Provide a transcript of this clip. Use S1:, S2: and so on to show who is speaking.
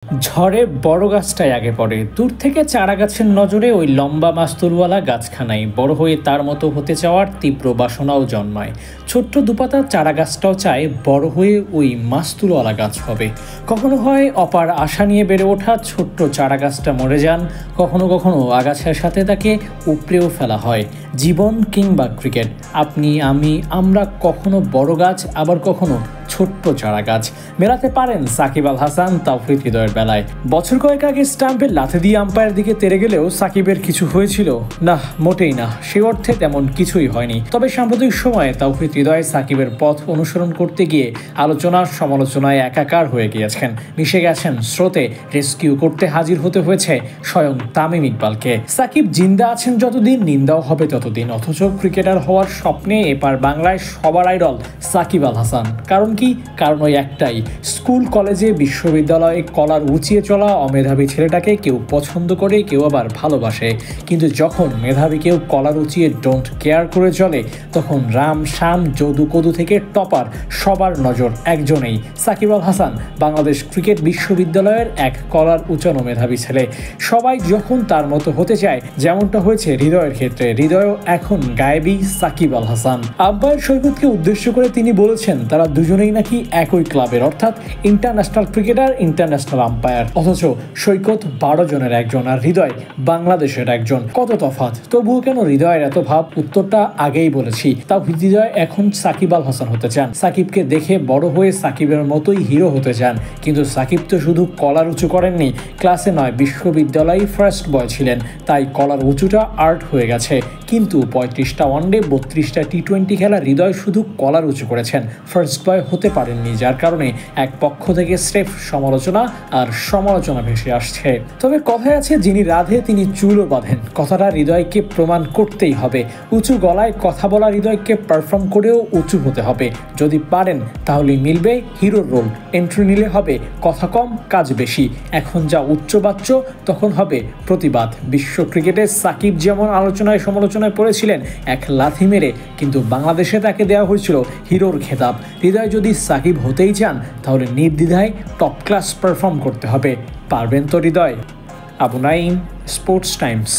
S1: ঝড়ে বড় গাছটাই আগে পড়ে। দূর থেকে চারা গাছের নজরে ওই লম্বা মাস্তুলওয়ালা গাছখানাই বড় হয়ে তার মতো হতে চাওয়ার তীব্র বাসনাও জন্মায়। ছোট্ট দুপাতার চারা গাছটাও চায় বড় হয়ে ওই মাস্তুলওয়ালা গাছ হবে। কখনো হয় অপার আশা নিয়ে বেড়ে ওঠা ছোট্ট চারা গাছটা মরে যান, কখনো কখনো আগাছার সাথে তাকে উপড়েও ফেলা হয়। জীবন কিংবা ক্রিকেট, আপনি আমি আমরা কখনো বড় গাছ, আবার কখনো ছোট্ট চারা গাছ। মেলাতে পারেন সাকিব আল হাসান তাওফিক হৃদয়ের বেলায়। বছর কয়েক আগে স্টাম্পে লাথি দিয়ে আম্পায়ার দিকে তেড়ে গেলেও সাকিবের কিছু হয়েছিল না? মোটেই না, সে অর্থে তেমন কিছুই হয়নি। তবে সাম্প্রতিক সময়ে তাওফিক হৃদয় সাকিবের পথ অনুসরণ করতে গিয়ে আলোচনার সমালোচনায় একাকার হয়ে গিয়েছেন, মিশে গেছেন স্রোতে। রেস্কিউ করতে হাজির হতে হয়েছে স্বয়ং তামিম ইকবালকে। সাকিব জিন্দা আছেন যতদিন, নিন্দাও হবে ততদিন। অথচ ক্রিকেটার হওয়ার স্বপ্নে এপার বাংলায় সবার আইডল সাকিব আল হাসান। কারণ কি? কারণ ওই একটাই, স্কুল কলেজে বিশ্ববিদ্যালয়ে কলার উঁচিয়ে চলা অমেধাবী ছেলেটাকে কেউ পছন্দ করে, কেউ আবার ভালোবাসে। কিন্তু যখন মেধাবী কেউ কলার উঁচিয়ে ডোন্ট কেয়ার করে চলে, তখন রাম শাম যদু কদু থেকে টপার সবার নজর একজনেই, সাকিব আল হাসান। বাংলাদেশ ক্রিকেট বিশ্ববিদ্যালয়ের এক কলার উঁচানো মেধাবী ছেলে। সবাই যখন তার মতো হতে চায়, যেমনটা হয়েছে হৃদয়ের ক্ষেত্রে, হৃদয়ও এখন গায়েবী সাকিব আল হাসান। আম্পায়ার সৈকতকে উদ্দেশ্য করে তিনি বলেছেন তারা দুজনেই নাকি একই ক্লাবের, অর্থাৎ ইন্টারন্যাশনাল ক্রিকেটার, ইন্টারন্যাশনাল আম্পায়ার। অথচ সৈকত 12 জনের একজন আর হৃদয় বাংলাদেশের একজন। কত তফাৎ! তবুও কেন হৃদয়ের এত ভাব? উত্তরটা আগেই বলেছি। তাও হৃদয় এখন সাকিব আল হাসান হতে চান। সাকিবকে দেখে বড় হয়ে সাকিবের মতোই হিরো হতে চান। কিন্তু সাকিব তো শুধু কলার উঁচু করেননি, ক্লাসে নয় বিশ্ববিদ্যালয়ে ফার্স্ট বয় ছিলেন। তাই কলার উঁচুটা আর্ট হয়ে গেছে। কিন্তু 35টা ওয়ানডে, 32টা টি-20 খেলা হৃদয় শুধু কলার উঁচু করেছেন, ফার্স্ট বয় হতে পারেননি। যার কারণে এক পক্ষ থেকে স্রেফ সমালোচনা আর সমালোচনা ভেসে আসছে। তবে কথায় আছে, যিনি রাধে তিনি চুলও বাঁধেন। কথাটা হৃদয়কে প্রমাণ করতেই হবে। উঁচু গলায় কথা বলা হৃদয়কে পারফর্ম করেও উঁচু হতে হবে। যদি পারেন তাহলে মিলবে হিরোর রোল। এন্ট্রি নিলে হবে কথা কম কাজ বেশি। এখন যা উচ্চবাচ্য, তখন হবে প্রতিবাদ। বিশ্ব ক্রিকেটে সাকিব যেমন আলোচনায় সমালোচনায় পড়েছিলেন এক লাথি মেরে, কিন্তু বাংলাদেশে তাকে দেওয়া হয়েছিল হিরোর খেতাব। হৃদয় যদি সাকিব হতেই চান, তাহলে নির্দ্বিধায় টপ ক্লাস পারফর্ম করতে হবে। পারবেন তো হৃদয়? Abu Naim, Sports Times.